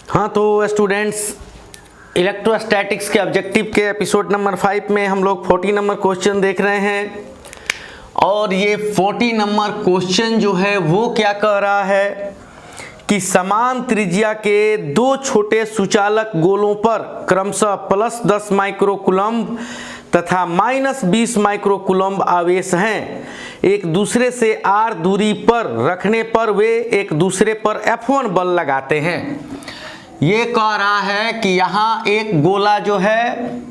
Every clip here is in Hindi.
हाँ तो स्टूडेंट्स, इलेक्ट्रोस्टैटिक्स के ऑब्जेक्टिव के एपिसोड नंबर 5 में हम लोग 40 नंबर क्वेश्चन देख रहे हैं। और ये 40 नंबर क्वेश्चन जो है वो क्या कह रहा है कि समान त्रिज्या के दो छोटे सुचालक गोलों पर क्रमशः +10 माइक्रोकूलम्ब तथा -20 माइक्रोकूलम्ब आवेश हैं। एक दूसरे से r दूरी पर रखने पर वे एक दूसरे पर F1 बल लगाते हैं। ये कह रहा है कि यहाँ एक गोला जो है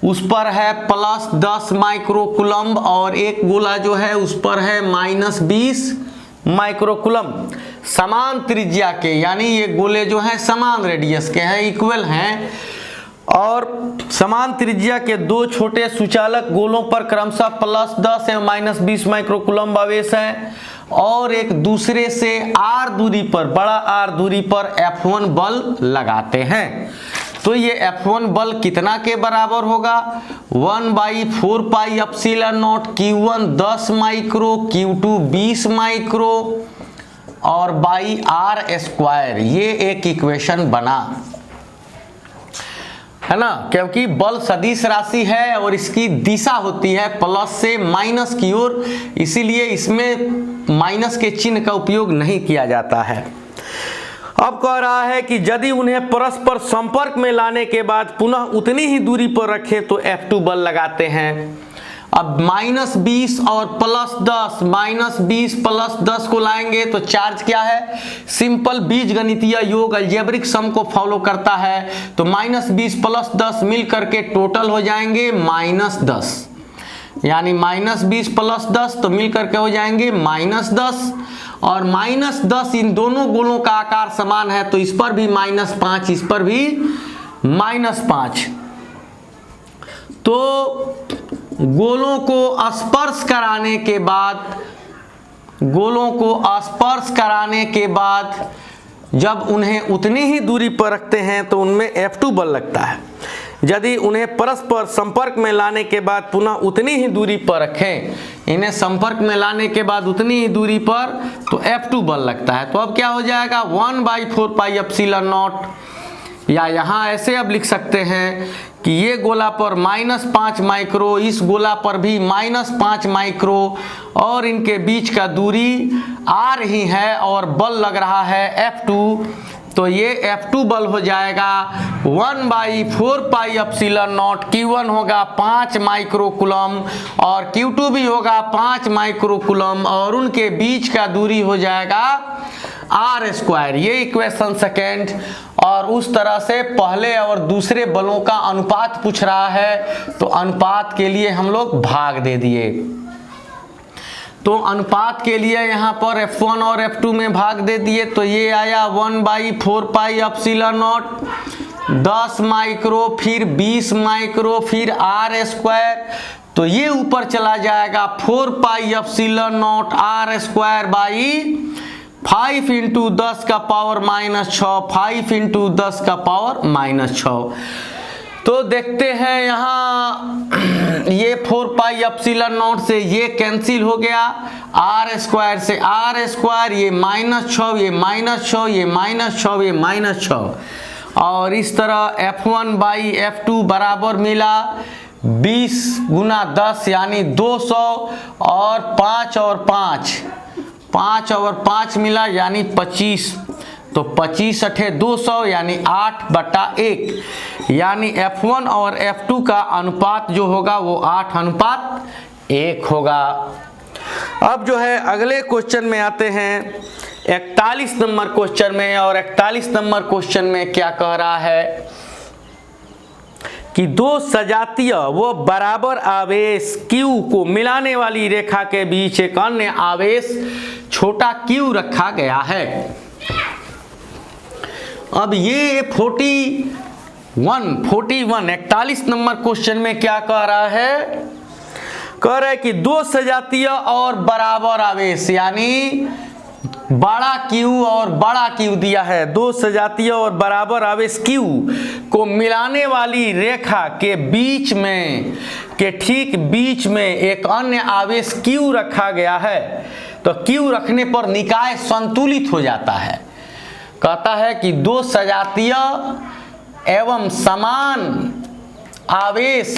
उस पर है +10 माइक्रोकूलम्ब और एक गोला जो है उस पर है -20 माइक्रोकूलम्ब। समान त्रिज्या के, यानी ये गोले जो हैं समान रेडियस के हैं, इक्वल हैं, और समान त्रिज्या के दो छोटे सुचालक गोलों पर क्रमशः +10 एवं -20 माइक्रोकूलम्ब आवेश है और एक दूसरे से r दूरी पर, बड़ा R दूरी पर F1 बल लगाते हैं। तो ये F1 बल कितना के बराबर होगा? 1/4 pi epsilon not Q1 10 micro, Q2 20 micro और बाई R स्क्वायर। ये एक इक्वेशन बना है ना, क्योंकि बल सदिश राशि है और इसकी दिशा होती है प्लस से माइनस की ओर, इसीलिए इसमें माइनस के चिन्ह का उपयोग नहीं किया जाता है। अब कह रहा है कि यदि उन्हें परस्पर संपर्क में लाने के बाद पुनः उतनी ही दूरी पर रखें तो F2 बल लगाते हैं। अब -20 और +10, -20 + 10 को लाएंगे तो चार्ज क्या है? सिंपल बीजगणितीय योग अलजेब्रिक सम को फॉलो करता है। तो -20 + 10 मिल करके टोटल हो जाएंगे -10, यानी -20 + 10 तो मिल करके हो जाएंगे -10, और -10 इन दोनों गोलों का आकार समान है तो इस पर भी -5, इस पर भी -5। तो गोलों को स्पर्श कराने के बाद जब उन्हें उतनी ही दूरी पर रखते हैं तो उनमें F2 बल लगता है। यदि उन्हें परस्पर संपर्क में लाने के बाद पुनः उतनी ही दूरी पर रखें, इन्हें संपर्क में लाने के बाद उतनी ही दूरी पर, तो F2 बल लगता है। तो अब क्या हो जाएगा? 1/4 पाई एप्सिलॉन नॉट, या यहाँ ऐसे अब लिख सकते हैं कि ये गोला पर -5 माइक्रो, इस गोला पर भी -5 माइक्रो, और इनके बीच का दूरी r ही है और बल लग रहा है F2। तो ये F2 बल हो जाएगा 1/4 पाई एप्सिलॉन नॉट। Q1 होगा 5 माइक्रोकूलम्ब और Q2 भी होगा 5 माइक्रोकूलम्ब, और उनके बीच का दूरी हो जाएगा R स्क्वायर। ये इक्वेशन सेकेंड। और उस तरह से पहले और दूसरे बलों का अनुपात पूछ रहा है, तो अनुपात के लिए हम लोग भाग दे दिए। तो अनुपात के लिए यहाँ पर F1 और F2 में भाग दे दिए, तो ये आया 1/4 पाई एप्सिलॉन नॉट, 10 माइक्रो, फिर 20 माइक्रो, फिर R स्क्वायर। तो ये ऊपर चला जाएगा 4 pi epsilon not R square by 5 × 10 का पावर -6, 5 × 10 का पावर -6। तो देखते हैं यहाँ ये 4 पाई एप्सिलॉन नॉट से ये कैंसिल हो गया, R स्क्वायर से R स्क्वायर, ये -6, ये -6, ये -6, ये -6, और इस तरह F1/F2 बराबर मिला 20 × 10 यानी 200, और 5 और 5 मिला यानी 25। तो 25 × 200 यानी 8/1, यानी F1 और F2 का अनुपात जो होगा वो 8:1 होगा। अब जो है अगले क्वेश्चन में आते हैं 41 नंबर क्वेश्चन में। और 41 नंबर क्वेश्चन में क्या कह रहा है कि दो सजातीय व बराबर आवेश Q को मिलाने वाली रेखा के बीच एक अन्य आवेश छोटा q रखा गया है। अब ये 41 नंबर क्वेश्चन में क्या कह रहा है? कह रहा है कि दो सजातीय और बराबर आवेश, यानी बड़ा Q और बड़ा Q दिया है, दो सजातीय और बराबर आवेश Q को मिलाने वाली रेखा के बीच में, के ठीक बीच में एक अन्य आवेश Q रखा गया है। तो Q रखने पर निकाय संतुलित हो जाता है। कहता है कि दो सजातीय एवं समान आवेश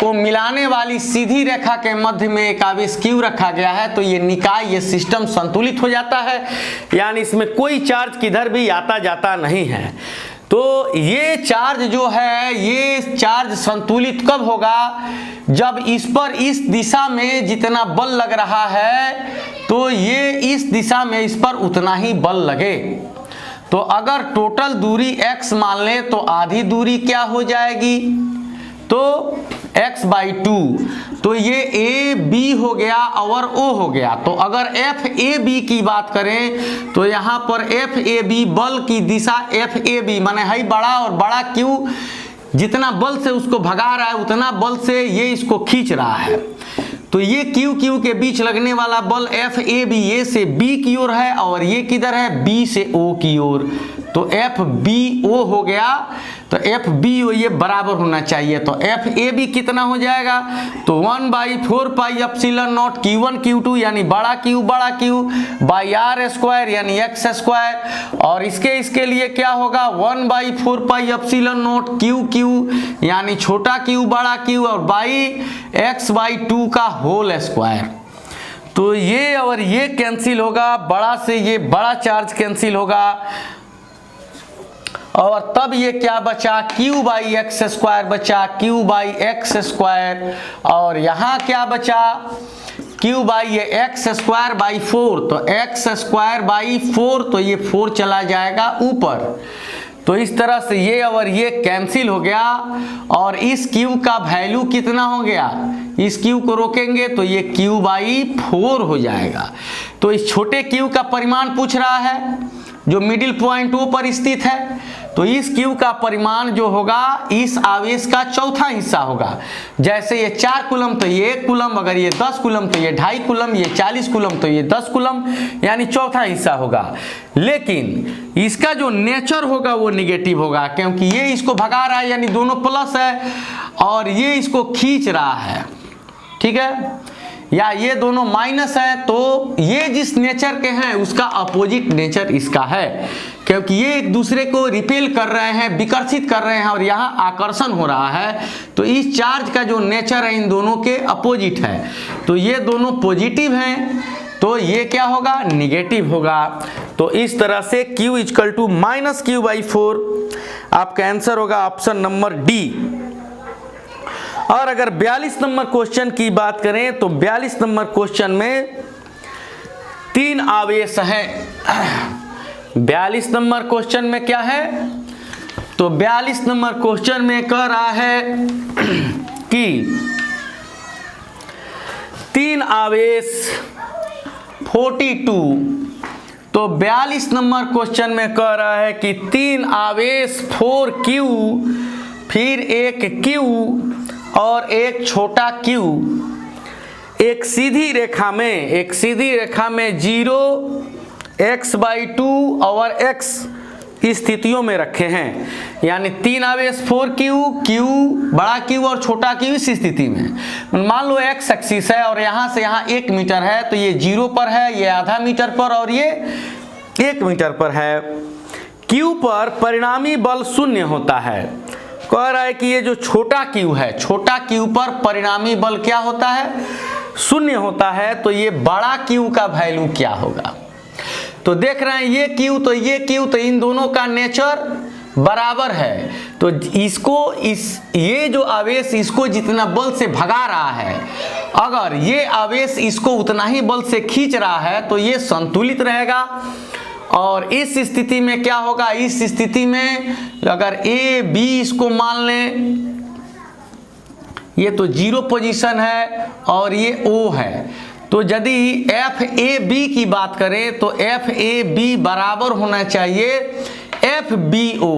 को मिलाने वाली सीधी रेखा के मध्य में एक आवेश Q रखा गया है, तो ये निकाय, ये सिस्टम संतुलित हो जाता है, यानी इसमें कोई चार्ज किधर भी आता जाता नहीं है। तो ये चार्ज जो है, ये चार्ज संतुलित कब होगा, जब इस पर इस दिशा में जितना बल लग रहा है तो ये इस दिशा में इस पर उतना ही बल लगे। तो अगर टोटल दूरी x मान लें तो आधी दूरी क्या हो जाएगी, तो x/2, तो ये AB हो गया और O हो गया। तो अगर FAB की बात करें तो यहाँ पर FAB बल की दिशा FAB माने है बड़ा, और बड़ा Q जितना बल से उसको भगा रहा है उतना बल से ये इसको खींच रहा है। तो ये Q के बीच लगने वाला बल FAB A से B की ओर है और ये किधर है, B से O की ओर, तो FBO हो गया। तो FBO ये बराबर होना चाहिए, तो FAB कितना हो जाएगा, तो 1/4 pi epsilon not Q1 Q2 यानी बड़ा Q बाई R स्क्वायर यानी x स्क्वायर, और इसके लिए क्या होगा 1/4 पाई एप्सिलॉन नॉट Q यानी छोटा Q बड़ा Q और बाई x/2 का होल स्क्वायर। तो ये और ये कैंसिल होगा, बड़ा से ये बड़ा चार्ज कैंसिल होगा, और तब ये क्या बचा, Q/x स्क्वायर बचा, Q/x स्क्वायर, और यहाँ क्या बचा Q/x स्क्वायर बाई 4, तो x स्क्वायर बाई 4, तो ये 4 चला जाएगा ऊपर। तो इस तरह से ये और ये कैंसिल हो गया, और इस Q का वैल्यू कितना हो गया, इस Q को रोकेंगे तो ये Q/4 हो जाएगा। तो इस छोटे Q का परिमाण पूछ रहा है जो मिडिल पॉइंट O पर स्थित है, तो इस Q का परिमाण जो होगा इस आवेश का चौथा हिस्सा होगा। जैसे ये 4 कूलम तो ये 1 कूलम, अगर ये 10 कूलम तो ये 2.5 कूलम, ये 40 कूलम तो ये 10 कूलम, यानी चौथा हिस्सा होगा। लेकिन इसका जो नेचर होगा वो निगेटिव होगा, क्योंकि ये इसको भगा रहा है यानी दोनों प्लस है, और ये इसको खींच रहा है, ठीक है, या ये दोनों माइनस है, तो ये जिस नेचर के हैं उसका अपोजिट नेचर इसका है, क्योंकि ये एक दूसरे को रिपेल कर रहे हैं, विकर्षित कर रहे हैं, और यहाँ आकर्षण हो रहा है। तो इस चार्ज का जो नेचर है इन दोनों के अपोजिट है, तो ये दोनों पॉजिटिव हैं, तो ये क्या होगा, निगेटिव होगा। तो इस तरह से Q = -Q/4 आपका आंसर होगा ऑप्शन नंबर डी। और अगर 42 नंबर क्वेश्चन की बात करें तो 42 नंबर क्वेश्चन में 3 आवेश हैं। 42 नंबर क्वेश्चन में क्या है, तो 42 नंबर क्वेश्चन में कह रहा है कि 3 आवेश 42, तो 42 नंबर क्वेश्चन में कह रहा है कि 3 आवेश 4Q, फिर एक Q और एक छोटा Q एक सीधी रेखा में 0 x/2 और x स्थितियों में रखे हैं, यानी 3 आवेश 4Q, Q बड़ा Q और छोटा Q इस स्थिति में। मान लो x एक्सिस है और यहाँ से यहाँ 1 मीटर है, तो ये 0 पर है, ये आधा मीटर पर और ये 1 मीटर पर है। Q पर परिणामी बल 0 होता है। कह रहा है कि ये जो छोटा Q है, छोटा Q पर परिणामी बल क्या होता है, 0 होता है। तो ये बड़ा Q का वैल्यू क्या होगा, तो देख रहे हैं ये Q तो ये Q, तो इन दोनों का नेचर बराबर है। तो इसको ये जो आवेश इसको जितना बल से भगा रहा है, अगर ये आवेश इसको उतना ही बल से खींच रहा है तो ये संतुलित रहेगा। और इस स्थिति में क्या होगा, इस स्थिति में अगर A B इसको मान लें, ये तो 0 पोजीशन है और ये O है, तो यदि FAB की बात करें तो FAB बराबर होना चाहिए FBO,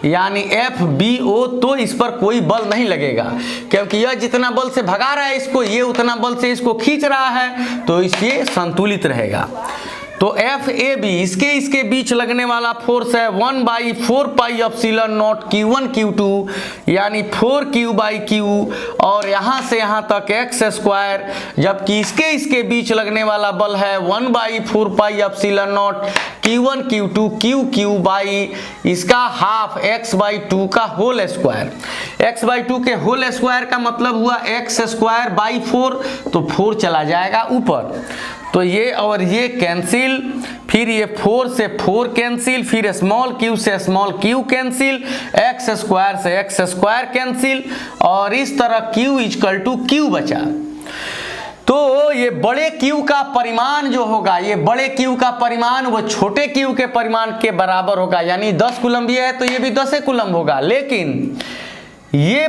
यानी FBO। तो इस पर कोई बल नहीं लगेगा, क्योंकि यह जितना बल से भगा रहा है इसको, ये उतना बल से इसको खींच रहा है, तो इससे संतुलित रहेगा। तो एफ ए बी इसके बीच लगने वाला फोर्स है 1/4πε0 Q1 Q2 यानी 4Q/Q, और यहाँ से यहाँ तक x², जबकि इसके बीच लगने वाला बल है 1/4πε0 Q1 Q2 Q इसका हाफ x/2 का होल स्क्वायर। x/2 के होल स्क्वायर का मतलब हुआ x²/4, तो 4 चला जाएगा ऊपर, तो ये और ये कैंसिल, फिर ये 4 से 4 कैंसिल, फिर स्मॉल q से स्मॉल q कैंसिल, x² से x² कैंसिल, और इस तरह q बचा। तो ये बड़े Q का परिमाण जो होगा, ये बड़े Q का परिमाण वो छोटे Q के परिमाण के बराबर होगा, यानी 10 कूलम भी है तो ये भी 10 कूलम होगा। लेकिन ये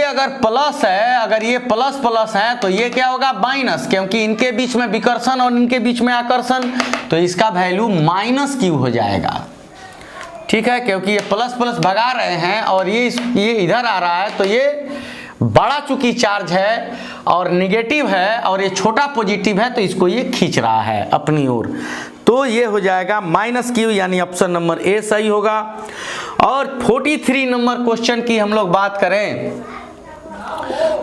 अगर प्लस है, अगर ये प्लस प्लस है तो ये क्या होगा माइनस, क्योंकि इनके बीच में विकर्षण और इनके बीच में आकर्षण, तो इसका वैल्यू -Q हो जाएगा। ठीक है, क्योंकि ये प्लस प्लस भगा रहे हैं और ये इधर आ रहा है, तो ये बड़ा चूंकि चार्ज है और निगेटिव है और ये छोटा पॉजिटिव है, तो इसको ये खींच रहा है अपनी ओर, तो ये हो जाएगा -Q, यानी ऑप्शन नंबर ए सही होगा। और 43 नंबर क्वेश्चन की हम लोग बात करें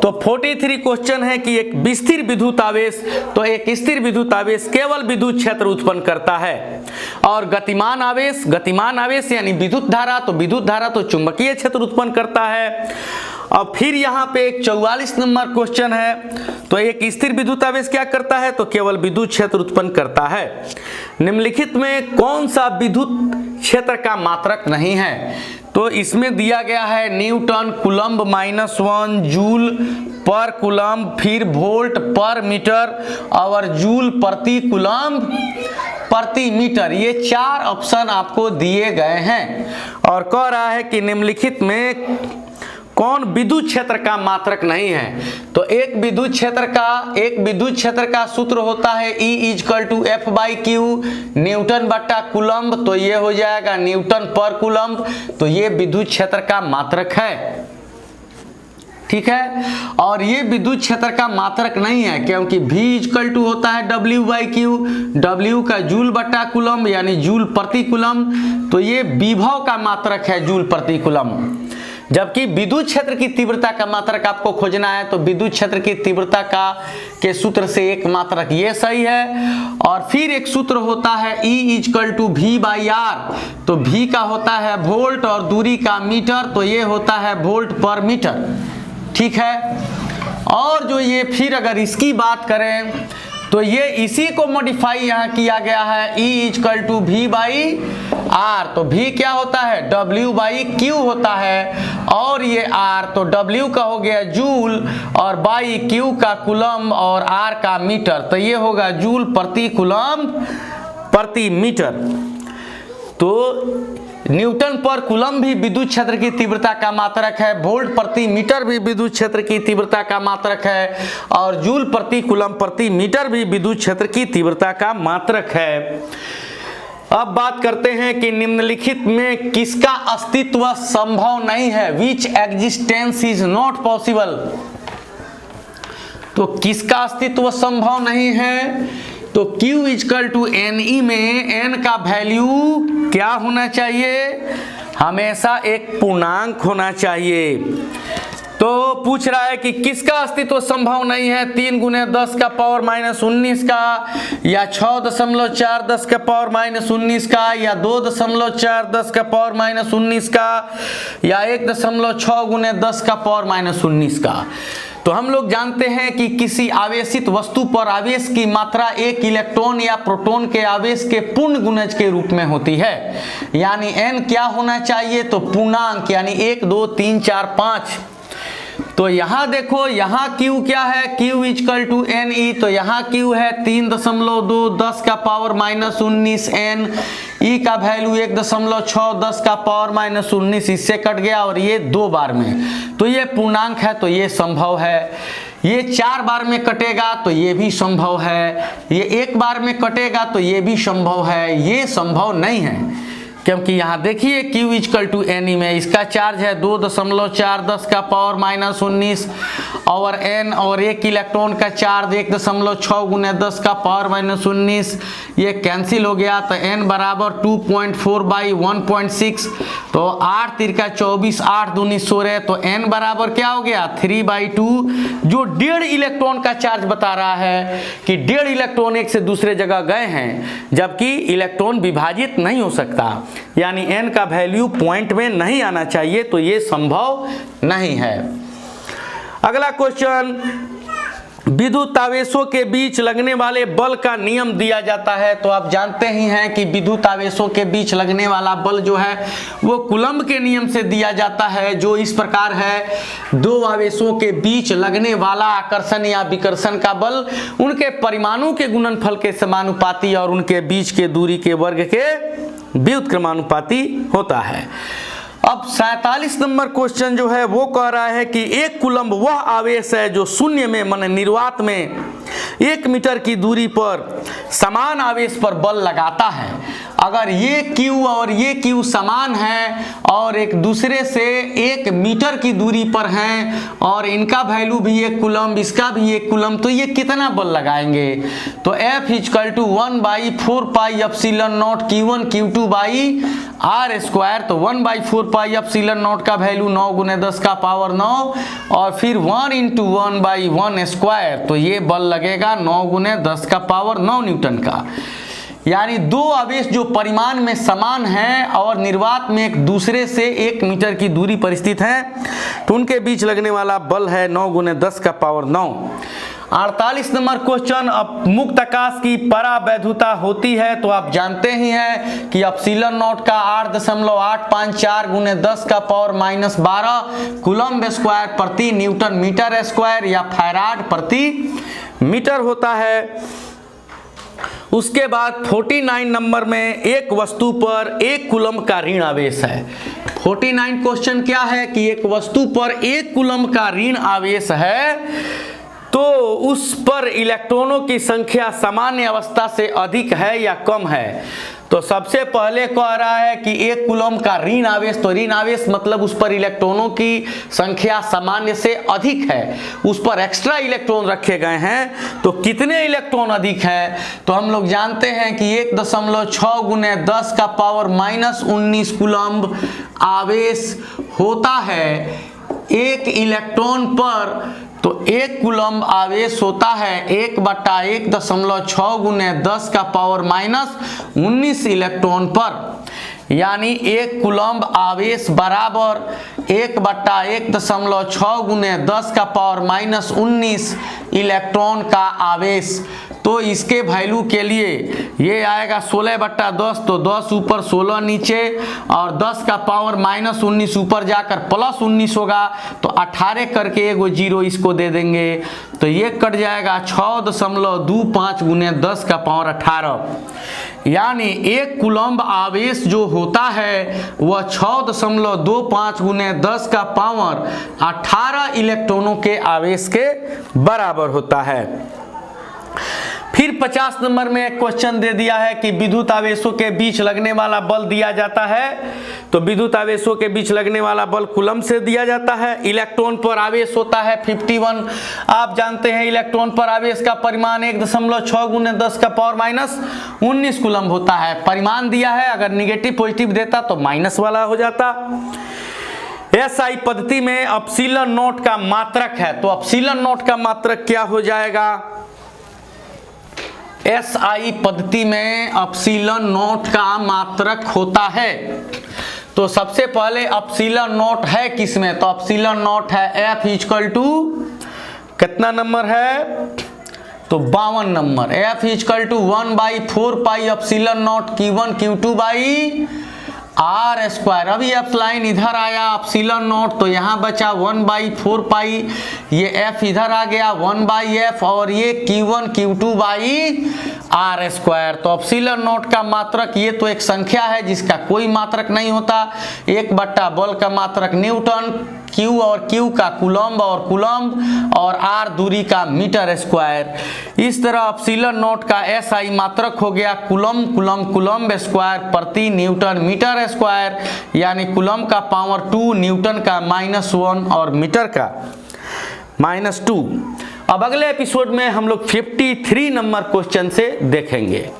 तो 43 क्वेश्चन है कि एक स्थिर विद्युत आवेश, तो एक स्थिर विद्युत आवेश केवल विद्युत क्षेत्र उत्पन्न करता है, और गतिमान आवेश यानी विद्युत धारा, तो विद्युत धारा तो चुंबकीय क्षेत्र उत्पन्न करता है। अब फिर यहाँ पे एक 44 नंबर क्वेश्चन है, तो एक स्थिर विद्युत आवेश क्या करता है, तो केवल विद्युत क्षेत्र उत्पन्न करता है। निम्नलिखित में कौन सा विद्युत क्षेत्र का मात्रक नहीं है, तो इसमें दिया गया है न्यूटन कूलम्ब -1 जूल पर कूलम्ब, फिर वोल्ट पर मीटर और जूल प्रति कूलम्ब प्रति मीटर, ये 4 ऑप्शन आपको दिए गए हैं। और कह रहा है कि निम्नलिखित में कौन विद्युत क्षेत्र का मात्रक नहीं है, तो एक विद्युत क्षेत्र का सूत्र होता है E = F/Q न्यूटन बट्टा कूलम्ब, तो ये हो जाएगा न्यूटन पर कूलम्ब, तो ये विद्युत क्षेत्र का मात्रक है। ठीक है, और ये विद्युत क्षेत्र का मात्रक नहीं है, क्योंकि V = होता है W/Q, W का जूल बट्टा कूलम्ब यानी जूल प्रति कूलम्ब, तो ये विभव का मात्रक है जूल प्रति कूलम्ब। जबकि विद्युत क्षेत्र की तीव्रता का मात्रक आपको खोजना है, तो विद्युत क्षेत्र की तीव्रता के सूत्र से एक मात्रक ये सही है। और फिर एक सूत्र होता है E = V/R, तो V का होता है वोल्ट और दूरी का मीटर, तो ये होता है वोल्ट पर मीटर। ठीक है, और जो ये फिर अगर इसकी बात करें तो ये इसी को मॉडिफाई यहाँ किया गया है E = V/R, तो V क्या होता है W/Q होता है, और ये R तो W का हो गया जूल और बाई Q का कूलम्ब और R का मीटर, तो ये होगा जूल प्रति कूलम्ब प्रति मीटर। तो न्यूटन पर कूलम्ब भी विद्युत क्षेत्र की तीव्रता का मात्रक है, वोल्ट प्रति मीटर भी विद्युत क्षेत्र की तीव्रता का मात्रक है, और जूल प्रति कूलम्ब प्रति मीटर भी विद्युत क्षेत्र की तीव्रता का मात्रक है। अब बात करते हैं कि निम्नलिखित में किसका अस्तित्व संभव नहीं है, विच एग्जिस्टेंस इज नॉट पॉसिबल, तो किसका अस्तित्व संभव नहीं है, तो Q = NE में n का वैल्यू क्या होना चाहिए, हमेशा एक पूर्णांक होना चाहिए। तो पूछ रहा है कि किसका अस्तित्व संभव नहीं है, 3 × 10⁻⁻19 का, या 6.4 10⁻⁻19 का, या 2.4 10⁻⁻19 का, या 1.6 × 10⁻⁻19 का। तो हम लोग जानते हैं कि किसी आवेशित वस्तु पर आवेश की मात्रा एक इलेक्ट्रॉन या प्रोटॉन के आवेश के पूर्ण गुणज के रूप में होती है, यानी n क्या होना चाहिए, तो पूर्णांक, यानी 1 2 3 4 5। तो यहाँ देखो, यहाँ Q क्या है, Q = NE, तो यहाँ Q है 3.2 10⁻⁻19 n, E का वैल्यू 1.6 10⁻⁻19, इससे कट गया और ये 2 बार में, तो ये पूर्णांक है, तो ये संभव है। ये 4 बार में कटेगा तो ये भी संभव है, ये 1 बार में कटेगा तो ये भी संभव है, ये संभव नहीं है। क्योंकि यहाँ देखिए Q = NE में इसका चार्ज है 2.4 10⁻⁻19 और n और एक इलेक्ट्रॉन का चार्ज 1.6 गुने 10 का पावर माइनस 19, ये कैंसिल हो गया तो n बराबर 2.4 बाई 1.6, तो 8 तिरका 24, 8 दूनी 16, तो n बराबर क्या हो गया 3/2, जो 1.5 इलेक्ट्रॉन का चार्ज बता रहा है कि 1.5 इलेक्ट्रॉन एक से दूसरे जगह गए हैं, जबकि इलेक्ट्रॉन विभाजित नहीं हो सकता, यानी n का वैल्यू पॉइंट में नहीं आना चाहिए, तो ये संभव नहीं है। अगला क्वेश्चन, विद्युत आवेशों के बीच लगने वाले बल का नियम दिया जाता है। तो आप जानते ही हैं कि विद्युत आवेशों के बीच लगने वाला बल जो है वो कूलम्ब के नियम से दिया जाता है, जो इस प्रकार है, दो आवेशों के बीच लगने वाला आकर्षण या विकर्षण का बल उनके परिमाणों के गुणनफल के समानुपाती और उनके बीच के दूरी के वर्ग के व्युत्क्रमानुपाती होता है। अब 47 नंबर क्वेश्चन जो है वो कह रहा है कि एक कूलम्ब वह आवेश है जो शून्य में माने निर्वात में 1 मीटर की दूरी पर समान आवेश पर बल लगाता है। अगर ये Q और ये Q समान है और एक दूसरे से 1 मीटर की दूरी पर हैं और इनका वैल्यू भी 1 कूलम्ब, इसका भी 1 कूलम्ब, तो ये कितना बल लगाएंगे? तो F = 1/4 pi epsilon not Q1 Q2 by R square, तो 1/4 पाई एप्सिलॉन नॉट का वैल्यू 9 गुने 10 का पावर 9 और फिर 1 × 1/1 स्क्वायर, तो ये बल लगेगा 9 गुने 10 का पावर 9 न्यूटन का। यानी दो आवेश जो परिमाण में समान हैं और निर्वात में एक दूसरे से 1 मीटर की दूरी पर स्थित हैं, तो उनके बीच लगने वाला बल है 9 गुने 10 का पावर 9। 48 नंबर क्वेश्चन, अब मुक्त आकाश की परावैधुता होती है। तो आप जानते ही हैं कि एप्सिलॉन नॉट का 8.854 गुने 10 का पावर माइनस 12 कूलम्ब स्क्वायर प्रति न्यूटन मीटर स्क्वायर या फैराड प्रति मीटर होता है। उसके बाद 49 नंबर में एक वस्तु पर 1 कूलम्ब का ऋण आवेश है। 49 क्वेश्चन क्या है कि एक वस्तु पर 1 कूलम्ब का ऋण आवेश है तो उस पर इलेक्ट्रॉनों की संख्या सामान्य अवस्था से अधिक है या कम है। तो सबसे पहले कह रहा है कि 1 कूलम्ब का ऋण आवेश, तो ऋण आवेश मतलब उस पर इलेक्ट्रॉनों की संख्या सामान्य से अधिक है, उस पर एक्स्ट्रा इलेक्ट्रॉन रखे गए हैं। तो कितने इलेक्ट्रॉन अधिक है? तो हम लोग जानते हैं कि 1.6 गुने 10 का पावर माइनस 19 कूलम्ब आवेश होता है 1 इलेक्ट्रॉन पर। तो 1 कूलम्ब आवेश होता है 1/1.6 गुने 10 का पावर माइनस 19 इलेक्ट्रॉन पर, यानी 1 कूलम्ब आवेश बराबर 1/1.6 गुने 10 का पावर माइनस 19 इलेक्ट्रॉन का आवेश। तो इसके वैल्यू के लिए ये आएगा 16/10, तो 10 ऊपर 16 नीचे और 10 का पावर माइनस 19 ऊपर जाकर प्लस 19 होगा, तो 18 करके एगो 0 इसको दे देंगे, तो ये कट जाएगा 6.25 गुने 10 का पावर 18। यानी 1 कूलम्ब आवेश जो होता है वह 6.25 गुने 10 का पावर 18 इलेक्ट्रॉनों के आवेश के बराबर होता है। फिर 50 नंबर में एक क्वेश्चन दे दिया है कि विद्युत आवेशों के बीच लगने वाला बल दिया जाता है। तो विद्युत आवेशों के बीच लगने वाला बल कूलम्ब से दिया जाता है। इलेक्ट्रॉन पर आवेश होता है 51। आप जानते हैं इलेक्ट्रॉन पर आवेश का परिमाण 1.6 गुने 10 का पावर माइनस 19 कूलम्ब होता है। परिमाण दिया है, अगर निगेटिव पॉजिटिव देता तो माइनस वाला हो जाता। SI पद्धति में एप्सिलॉन नॉट का मात्रक है, तो एप्सिलॉन नॉट का मात्रक क्या हो जाएगा? SI पद्धति में एप्सिलॉन नॉट का मात्रक होता है। तो सबसे पहले एप्सिलॉन नॉट है किसमें? तो एप्सिलॉन नॉट है F = कितना नंबर है? तो 52 number. F = 1/4 pi epsilon not Q1 Q2 by R square. अभी F लाइन इधर आया एप्सिलॉन नॉट, तो यहाँ बचा 1/4 पाई, ये F इधर आ गया 1/F और ये Q1 Q2 by R square. तो एप्सिलॉन नॉट का मात्रक, ये तो एक संख्या है जिसका कोई मात्रक नहीं होता, 1 बल का मात्रक न्यूटन, Q और Q का कूलम्ब और R दूरी का मीटर स्क्वायर। इस तरह एप्सिलॉन नॉट का SI मात्रक हो गया कूलम्ब स्क्वायर प्रति न्यूटन मीटर स्क्वायर, यानी कूलम्ब का पावर 2, न्यूटन का -1 और मीटर का -2। अब अगले एपिसोड में हम लोग 53 नंबर क्वेश्चन से देखेंगे।